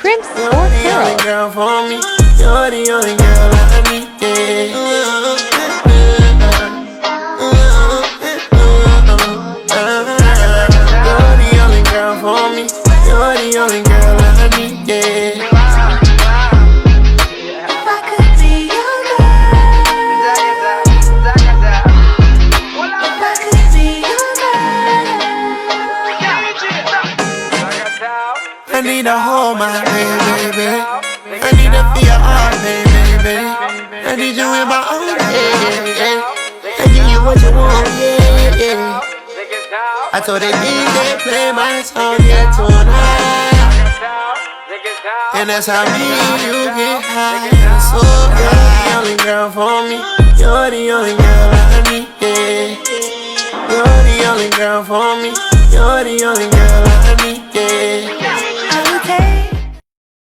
Crimps You're or the only Pearls. girl for me. You're the only girl I need. Yeah. You're the only girl for me. You're the only girl I need. Yeah. If I could be your girl, if I could be your girl, I need to hold my baby. I need to feel your heart, baby. I need you in my own head. I give you what you want, yeah. I told they DJ play my song, yeah, tonight. And that's how me and you get high. So you're the only girl for me. You're the only girl I need, yeah. You're the only girl for me. You're the only girl I need, yeah.